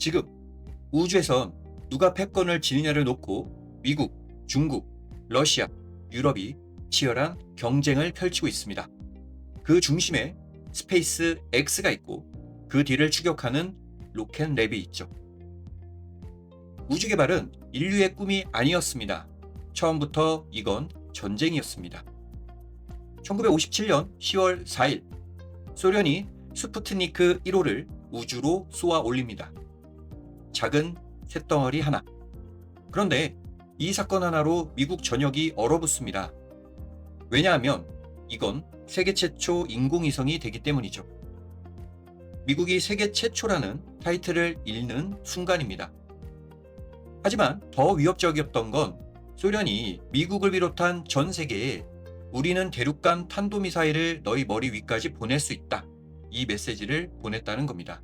지금 우주에선 누가 패권을 지니냐를 놓고 미국, 중국, 러시아, 유럽이 치열한 경쟁을 펼치고 있습니다. 그 중심에 스페이스 X가 있고 그 뒤를 추격하는 로켓랩이 있죠. 우주 개발은 인류의 꿈이 아니었습니다. 처음부터 이건 전쟁이었습니다. 1957년 10월 4일 소련이 스푸트니크 1호를 우주로 쏘아 올립니다. 작은 쇳덩어리 하나. 그런데 이 사건 하나로 미국 전역이 얼어붙습니다. 왜냐하면 이건 세계 최초 인공위성이 되기 때문이죠. 미국이 세계 최초라는 타이틀을 잃는 순간입니다. 하지만 더 위협적이었던 건 소련이 미국을 비롯한 전 세계에 우리는 대륙간 탄도미사일을 너희 머리 위까지 보낼 수 있다. 이 메시지를 보냈다는 겁니다.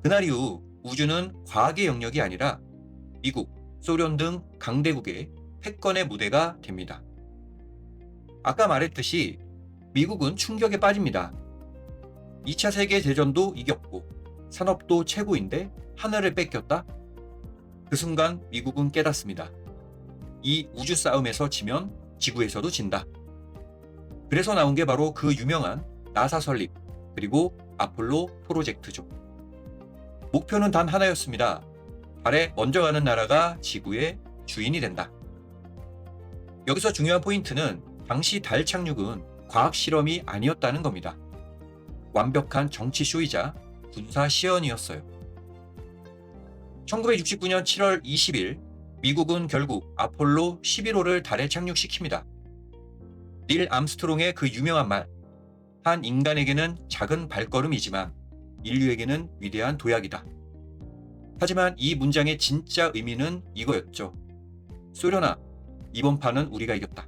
그날 이후 우주는 과학의 영역이 아니라 미국, 소련 등 강대국의 패권의 무대가 됩니다. 아까 말했듯이 미국은 충격에 빠집니다. 2차 세계대전도 이겼고 산업도 최고인데 하나를 뺏겼다? 그 순간 미국은 깨닫습니다. 이 우주 싸움에서 지면 지구에서도 진다. 그래서 나온 게 바로 그 유명한 나사 설립 그리고 아폴로 프로젝트죠. 목표는 단 하나였습니다. 달에 먼저 가는 나라가 지구의 주인이 된다. 여기서 중요한 포인트는 당시 달 착륙은 과학 실험이 아니었다는 겁니다. 완벽한 정치 쇼이자 군사 시연이었어요. 1969년 7월 20일 미국은 결국 아폴로 11호를 달에 착륙시킵니다. 닐 암스트롱의 그 유명한 말, 한 인간에게는 작은 발걸음이지만 인류에게는 위대한 도약이다. 하지만 이 문장의 진짜 의미는 이거였죠. 소련아, 이번 판은 우리가 이겼다.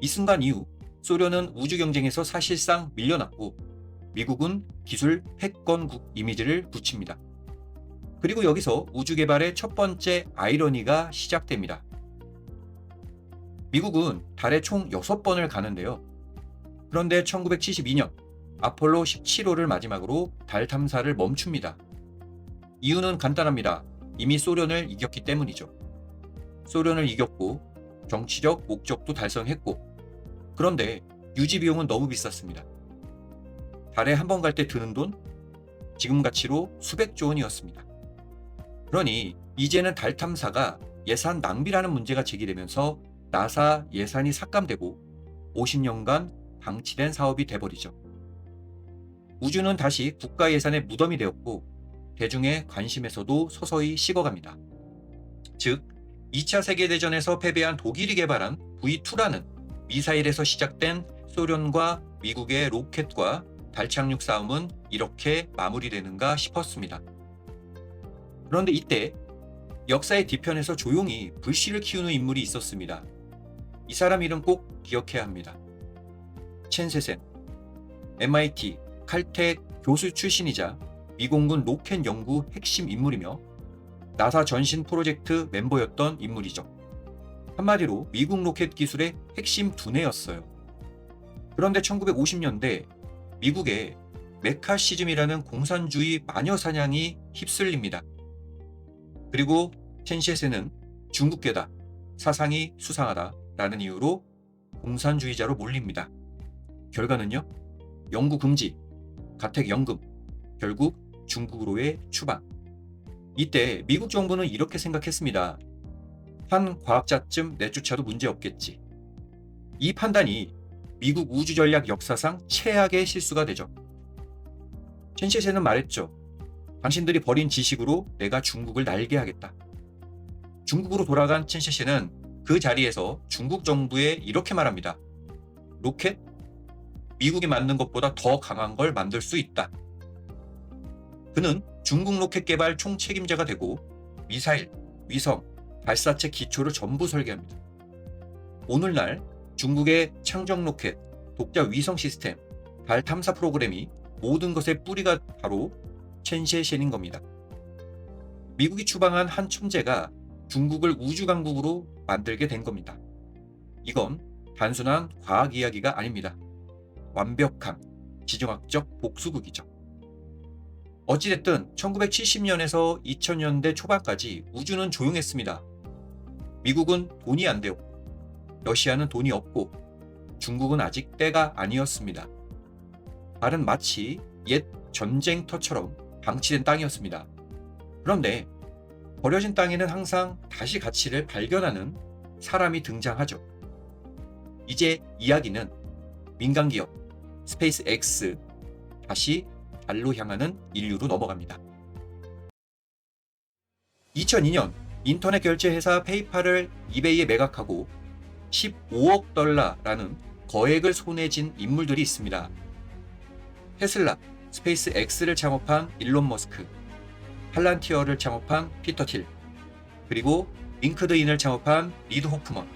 이 순간 이후 소련은 우주 경쟁에서 사실상 밀려났고 미국은 기술 패권국 이미지를 붙입니다. 그리고 여기서 우주 개발의 첫 번째 아이러니가 시작됩니다. 미국은 달에 총 6번을 가는데요. 그런데 1972년 아폴로 17호를 마지막으로 달 탐사를 멈춥니다. 이유는 간단합니다. 이미 소련을 이겼기 때문이죠. 소련을 이겼고 정치적 목적도 달성했고 그런데 유지 비용은 너무 비쌌습니다. 달에 한 번 갈 때 드는 돈? 지금 가치로 수백조 원이었습니다. 그러니 이제는 달 탐사가 예산 낭비라는 문제가 제기되면서 나사 예산이 삭감되고 50년간 방치된 사업이 돼버리죠. 우주는 다시 국가 예산의 무덤이 되었고 대중의 관심에서도 서서히 식어갑니다. 즉 2차 세계대전에서 패배한 독일이 개발한 V2라는 미사일에서 시작된 소련과 미국의 로켓과 달 착륙 싸움은 이렇게 마무리되는가 싶었습니다. 그런데 이때 역사의 뒤편에서 조용히 불씨를 키우는 인물이 있었습니다. 이 사람 이름 꼭 기억해야 합니다. 첸세센, MIT, 칼텍 교수 출신이자 미공군 로켓 연구 핵심 인물이며 나사 전신 프로젝트 멤버였던 인물이죠. 한마디로 미국 로켓 기술의 핵심 두뇌였어요. 그런데 1950년대 미국의 메카시즘이라는 공산주의 마녀 사냥이 휩쓸립니다. 그리고 첸시에센은 중국계다, 사상이 수상하다라는 이유로 공산주의자로 몰립니다. 결과는요? 연구 금지, 가택 연금, 결국 중국으로의 추방. 이때 미국 정부는 이렇게 생각했습니다. 한 과학자쯤 내쫓아도 문제없겠지. 이 판단이 미국 우주전략 역사상 최악의 실수가 되죠. 첸시에센은 말했죠. 당신들이 버린 지식으로 내가 중국을 날게 하겠다. 중국으로 돌아간 첸시에센은 그 자리에서 중국 정부에 이렇게 말합니다. 로켓? 미국이 만든 것보다 더 강한 걸 만들 수 있다. 그는 중국 로켓 개발 총책임자가 되고 미사일, 위성, 발사체 기초를 전부 설계합니다. 오늘날 중국의 창정 로켓, 독자 위성 시스템, 달 탐사 프로그램이 모든 것의 뿌리가 바로 첸시에센인 겁니다. 미국이 추방한 한 천재가 중국을 우주강국으로 만들게 된 겁니다. 이건 단순한 과학 이야기가 아닙니다. 완벽한 지정학적 복수극이죠. 어찌됐든 1970년에서 2000년대 초반까지 우주는 조용했습니다. 미국은 돈이 안 되었고, 러시아는 돈이 없고, 중국은 아직 때가 아니었습니다. 달은 마치 옛 전쟁터처럼 방치된 땅이었습니다. 그런데 버려진 땅에는 항상 다시 가치를 발견하는 사람이 등장하죠. 이제 이야기는 민간기업 스페이스 X, 다시 달로 향하는 인류로 넘어갑니다. 2002년 인터넷 결제 회사 페이팔을 이베이에 매각하고 15억 달러라는 거액을 손에 쥔 인물들이 있습니다. 테슬라, 스페이스 X를 창업한 일론 머스크, 팔란티어를 창업한 피터 틸, 그리고 링크드인을 창업한 리드 호프먼,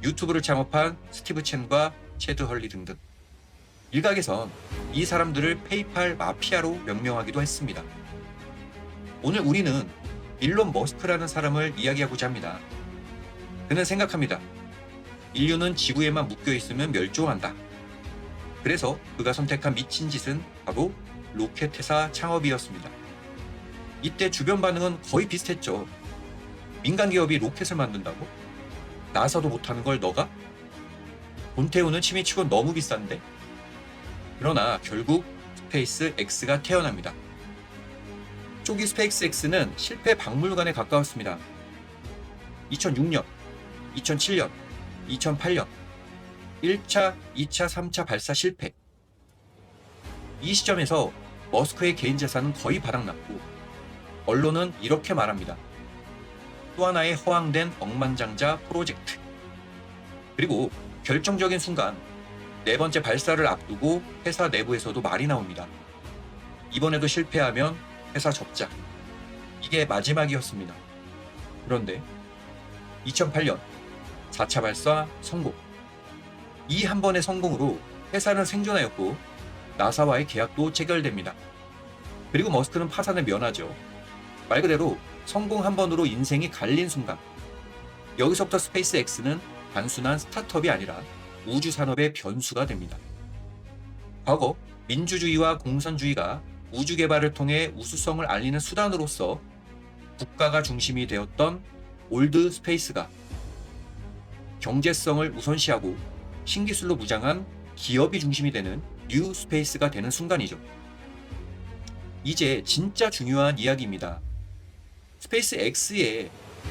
유튜브를 창업한 스티브 첸과 체드 헐리 등등. 일각에선 이 사람들을 페이팔 마피아로 명명하기도 했습니다. 오늘 우리는 일론 머스크라는 사람을 이야기하고자 합니다. 그는 생각합니다. 인류는 지구에만 묶여 있으면 멸종한다. 그래서 그가 선택한 미친 짓은 바로 로켓 회사 창업이었습니다. 이때 주변 반응은 거의 비슷했죠. 민간 기업이 로켓을 만든다고? 나사도 못하는 걸 너가? 돈 태우는 취미치곤 너무 비싼데? 그러나 결국 스페이스 X가 태어납니다. 초기 스페이스 X는 실패 박물관에 가까웠습니다. 2006년, 2007년, 2008년 1차, 2차, 3차 발사 실패. 이 시점에서 머스크의 개인 재산은 거의 바닥났고 언론은 이렇게 말합니다. 또 하나의 허황된 억만장자 프로젝트. 그리고 결정적인 순간 네 번째 발사를 앞두고 회사 내부에서도 말이 나옵니다. 이번에도 실패하면 회사 접자. 이게 마지막이었습니다. 그런데 2008년 4차 발사 성공. 이 한 번의 성공으로 회사는 생존하였고 나사와의 계약도 체결됩니다. 그리고 머스크는 파산을 면하죠. 말 그대로 성공 한 번으로 인생이 갈린 순간. 여기서부터 스페이스 X는 단순한 스타트업이 아니라 우주 산업의 변수가 됩니다. 과거 민주주의와 공산주의가 우주 개발을 통해 우수성을 알리는 수단으로서 국가가 중심이 되었던 올드 스페이스가 경제성을 우선시하고 신기술로 무장한 기업이 중심이 되는 뉴 스페이스가 되는 순간이죠. 이제 진짜 중요한 이야기입니다. 스페이스 X의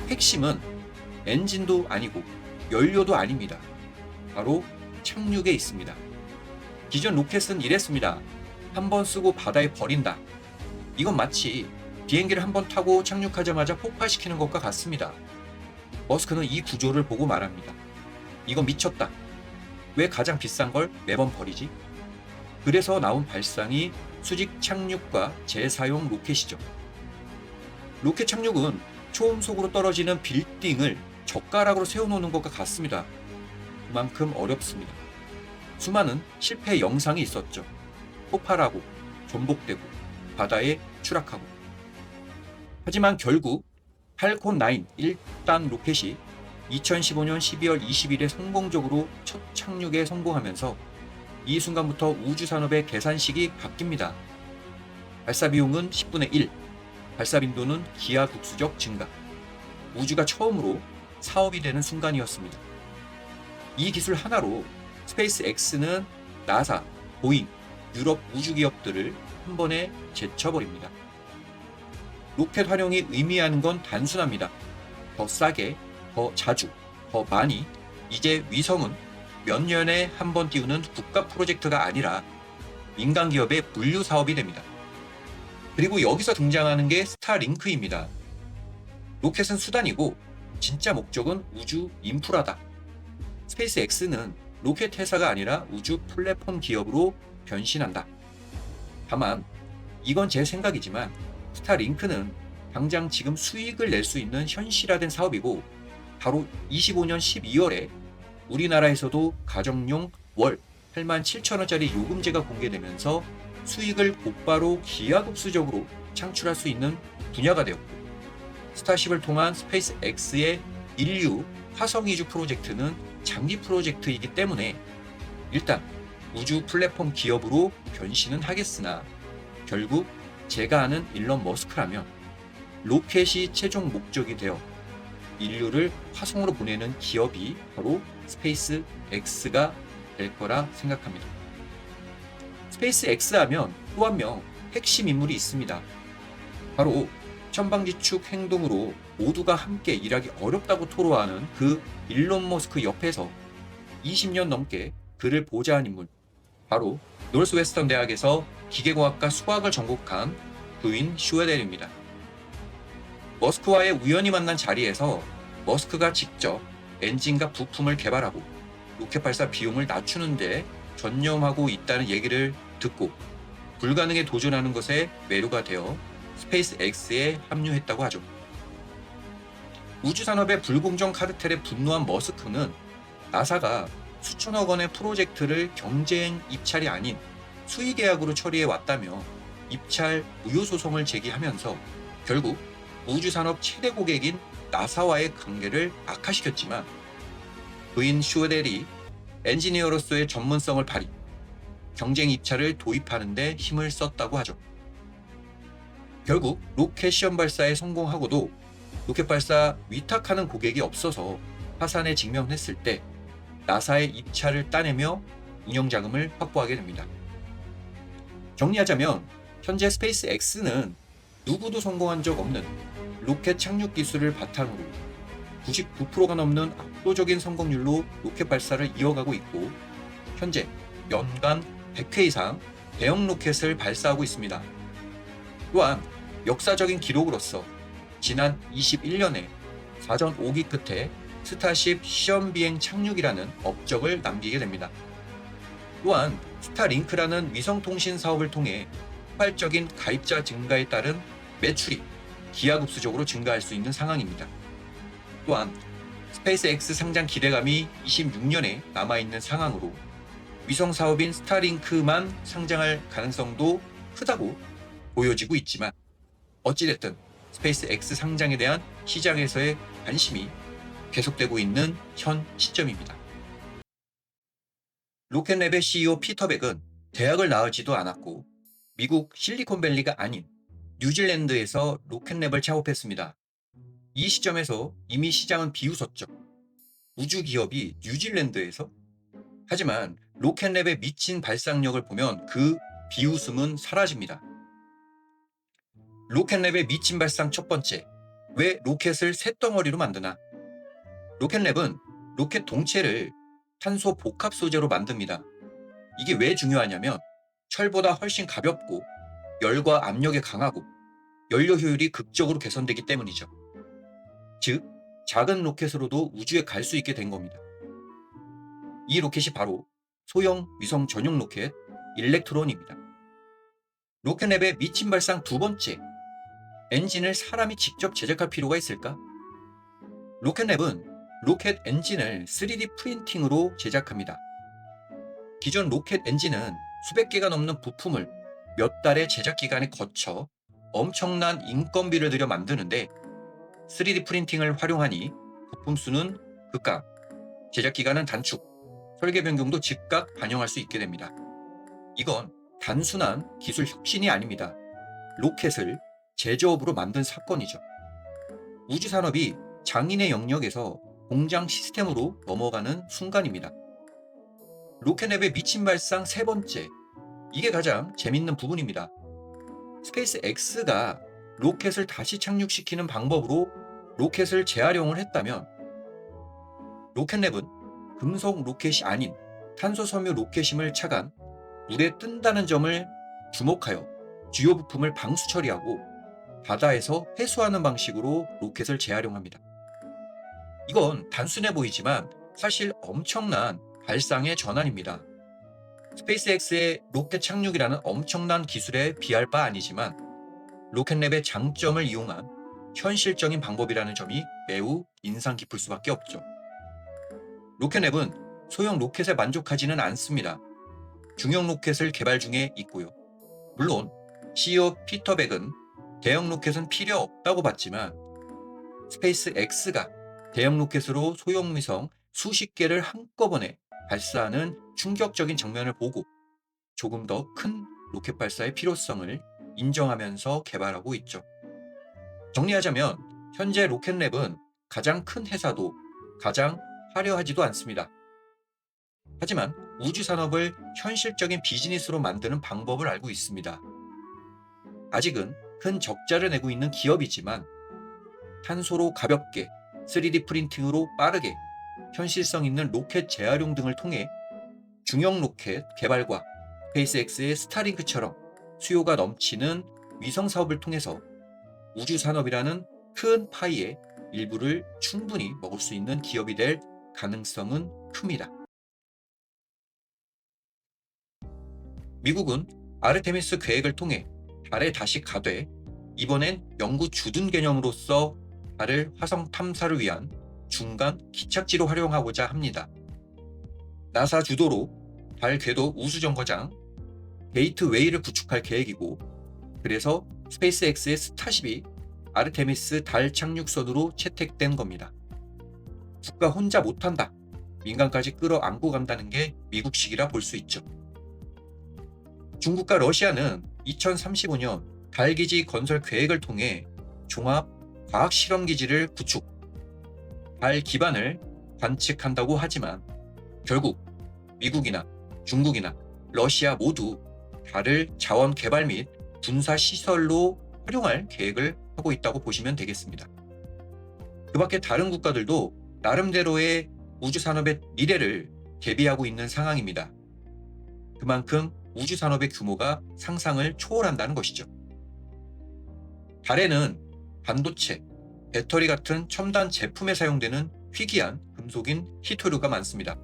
핵심은 엔진도 아니고 연료도 아닙니다. 바로 착륙에 있습니다. 기존 로켓은 이랬습니다. 한 번 쓰고 바다에 버린다. 이건 마치 비행기를 한 번 타고 착륙하자마자 폭파시키는 것과 같습니다. 머스크는 이 구조를 보고 말합니다. 이건 미쳤다. 왜 가장 비싼 걸 매번 버리지? 그래서 나온 발상이 수직 착륙과 재사용 로켓이죠. 로켓 착륙은 초음속으로 떨어지는 빌딩을 젓가락으로 세워놓는 것과 같습니다. 그만큼 어렵습니다. 수많은 실패 영상이 있었죠. 폭발하고 전복되고 바다에 추락하고. 하지만 결국 팔콘 9 1단 로켓이 2015년 12월 20일에 성공적으로 첫 착륙에 성공하면서 이 순간부터 우주 산업의 계산식이 바뀝니다. 발사 비용은 10분의 1, 발사 빈도는 기하급수적 증가. 우주가 처음으로 사업이 되는 순간이었습니다. 이 기술 하나로 스페이스 X는 나사, 보잉, 유럽 우주 기업들을 한 번에 제쳐버립니다. 로켓 활용이 의미하는 건 단순합니다. 더 싸게, 더 자주, 더 많이. 이제 위성은 몇 년에 한 번 띄우는 국가 프로젝트가 아니라 민간 기업의 물류 사업이 됩니다. 그리고 여기서 등장하는 게 스타링크입니다. 로켓은 수단이고 진짜 목적은 우주 인프라다. 스페이스 X는 로켓 회사가 아니라 우주 플랫폼 기업으로 변신한다. 다만 이건 제 생각이지만 스타링크는 당장 지금 수익을 낼 수 있는 현실화된 사업이고 바로 25년 12월에 우리나라에서도 가정용 월 87,000원짜리 요금제가 공개되면서 수익을 곧바로 기하급수적으로 창출할 수 있는 분야가 되었고 스타쉽을 통한 스페이스 X의 인류 화성 이주 프로젝트는 장기 프로젝트이기 때문에 일단 우주 플랫폼 기업으로 변신은 하겠으나 결국 제가 아는 일론 머스크라면 로켓이 최종 목적이 되어 인류를 화성으로 보내는 기업이 바로 스페이스 X가 될 거라 생각합니다. 스페이스 X 하면 또 한 명 핵심 인물이 있습니다. 바로 천방지축 행동으로 모두가 함께 일하기 어렵다고 토로하는 그 일론 머스크 옆에서 20년 넘게 그를 보좌한 인물, 바로 노스웨스턴 대학에서 기계공학과 수학을 전공한 부인 슈웨델입니다. 머스크와의 우연히 만난 자리에서 머스크가 직접 엔진과 부품을 개발하고 로켓 발사 비용을 낮추는 데 전념하고 있다는 얘기를 듣고 불가능에 도전하는 것에 매료가 되어 스페이스 X에 합류했다고 하죠. 우주산업의 불공정 카르텔에 분노한 머스크는 나사가 수천억 원의 프로젝트를 경쟁 입찰이 아닌 수의 계약으로 처리해 왔다며 입찰 무효 소송을 제기하면서 결국 우주산업 최대 고객인 나사와의 관계를 악화시켰지만 부인 슈웨델이 엔지니어로서의 전문성을 발휘, 경쟁 입찰을 도입하는 데 힘을 썼다고 하죠. 결국 로켓 시험 발사에 성공하고도 로켓 발사 위탁하는 고객이 없어서 파산에 직면했을 때 나사의 입찰을 따내며 운영 자금을 확보하게 됩니다. 정리하자면 현재 스페이스 X는 누구도 성공한 적 없는 로켓 착륙 기술을 바탕으로 99%가 넘는 압도적인 성공률로 로켓 발사를 이어가고 있고 현재 연간 100회 이상 대형 로켓을 발사하고 있습니다. 또한 역사적인 기록으로서 지난 21년에 사전 5기 끝에 스타쉽 시험 비행 착륙이라는 업적을 남기게 됩니다. 또한 스타링크라는 위성통신 사업을 통해 폭발적인 가입자 증가에 따른 매출이 기하급수적으로 증가할 수 있는 상황입니다. 또한 스페이스 X 상장 기대감이 26년에 남아있는 상황으로 위성 사업인 스타링크만 상장할 가능성도 크다고 보여지고 있지만 어찌됐든 스페이스 X 상장에 대한 시장에서의 관심이 계속되고 있는 현 시점입니다. 로켓랩의 CEO 피터 백은 대학을 나오지도 않았고 미국 실리콘밸리가 아닌 뉴질랜드에서 로켓랩을 창업했습니다. 이 시점에서 이미 시장은 비웃었죠. 우주 기업이 뉴질랜드에서? 하지만 로켓랩의 미친 발상력을 보면 그 비웃음은 사라집니다. 로켓랩의 미친 발상 첫 번째, 왜 로켓을 쇳덩어리로 만드나? 로켓랩은 로켓 동체를 탄소 복합 소재로 만듭니다. 이게 왜 중요하냐면 철보다 훨씬 가볍고 열과 압력에 강하고 연료 효율이 극적으로 개선되기 때문이죠. 즉, 작은 로켓으로도 우주에 갈 수 있게 된 겁니다. 이 로켓이 바로 소형 위성 전용 로켓 일렉트론입니다. 로켓랩의 미친 발상 두 번째, 엔진을 사람이 직접 제작할 필요가 있을까? 로켓랩은 로켓 엔진을 3D 프린팅으로 제작합니다. 기존 로켓 엔진은 수백 개가 넘는 부품을 몇 달의 제작 기간에 거쳐 엄청난 인건비를 들여 만드는데 3D 프린팅을 활용하니 부품 수는 급감, 제작 기간은 단축, 설계 변경도 즉각 반영할 수 있게 됩니다. 이건 단순한 기술 혁신이 아닙니다. 로켓을 제조업으로 만든 사건이죠. 우주 산업이 장인의 영역에서 공장 시스템으로 넘어가는 순간입니다. 로켓랩의 미친 발상 세 번째, 이게 가장 재밌는 부분입니다. 스페이스 X가 로켓을 다시 착륙시키는 방법으로 로켓을 재활용을 했다면 로켓랩은 금속 로켓이 아닌 탄소 섬유 로켓임을 착안 물에 뜬다는 점을 주목하여 주요 부품을 방수 처리하고 바다에서 회수하는 방식으로 로켓을 재활용합니다. 이건 단순해 보이지만 사실 엄청난 발상의 전환입니다. 스페이스X의 로켓 착륙이라는 엄청난 기술에 비할 바 아니지만 로켓랩의 장점을 이용한 현실적인 방법이라는 점이 매우 인상 깊을 수밖에 없죠. 로켓랩은 소형 로켓에 만족하지는 않습니다. 중형 로켓을 개발 중에 있고요. 물론 CEO 피터 백은 대형 로켓은 필요 없다고 봤지만 스페이스X가 대형 로켓으로 소형 위성 수십 개를 한꺼번에 발사하는 충격적인 장면을 보고 조금 더 큰 로켓 발사의 필요성을 인정하면서 개발하고 있죠. 정리하자면 현재 로켓랩은 가장 큰 회사도 가장 화려하지도 않습니다. 하지만 우주 산업을 현실적인 비즈니스로 만드는 방법을 알고 있습니다. 아직은 큰 적자를 내고 있는 기업이지만 탄소로 가볍게 3D 프린팅으로 빠르게 현실성 있는 로켓 재활용 등을 통해 중형 로켓 개발과 스페이스X의 스타링크처럼 수요가 넘치는 위성 사업을 통해서 우주 산업이라는 큰 파이의 일부를 충분히 먹을 수 있는 기업이 될 가능성은 큽니다. 미국은 아르테미스 계획을 통해 달에 다시 가되 이번엔 연구 주둔 개념으로서 달을 화성 탐사를 위한 중간 기착지로 활용하고자 합니다. 나사 주도로 달 궤도 우주정거장 게이트웨이를 구축할 계획이고, 그래서 스페이스X의 스타쉽이 아르테미스 달 착륙선으로 채택된 겁니다. 국가 혼자 못한다, 민간까지 끌어안고 간다는 게 미국식이라 볼 수 있죠. 중국과 러시아는 2035년 달기지 건설 계획을 통해 종합 과학실험기지를 구축, 달 기반을 관측한다고 하지만 결국 미국이나 중국이나 러시아 모두 달을 자원 개발 및 군사 시설로 활용할 계획을 하고 있다고 보시면 되겠습니다. 그 밖에 다른 국가들도 나름대로의 우주 산업의 미래를 대비하고 있는 상황입니다. 그만큼 우주 산업의 규모가 상상을 초월한다는 것이죠. 달에는 반도체, 배터리 같은 첨단 제품에 사용되는 희귀한 금속인 히토류가 많습니다.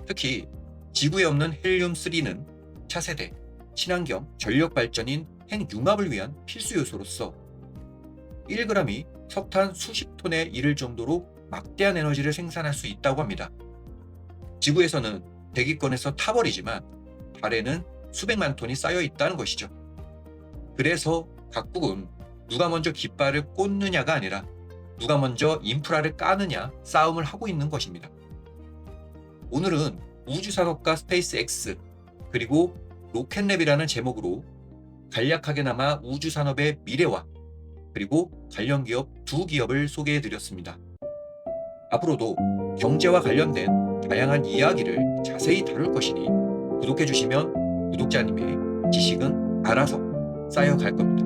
특히 지구에 없는 헬륨3는 차세대, 친환경 전력 발전인 핵융합을 위한 필수 요소로서 1g이 석탄 수십 톤에 이를 정도로 막대한 에너지를 생산할 수 있다고 합니다. 지구에서는 대기권에서 타버리지만 달에는 수백만 톤이 쌓여 있다는 것이죠. 그래서 각국은 누가 먼저 깃발을 꽂느냐가 아니라 누가 먼저 인프라를 까느냐 싸움을 하고 있는 것입니다. 오늘은 우주산업과 스페이스X 그리고 로켓랩이라는 제목으로 간략하게나마 우주산업의 미래와 그리고 관련 기업 두 기업을 소개해드렸습니다. 앞으로도 경제와 관련된 다양한 이야기를 자세히 다룰 것이니 구독해주시면 구독자님의 지식은 알아서 쌓여갈 겁니다.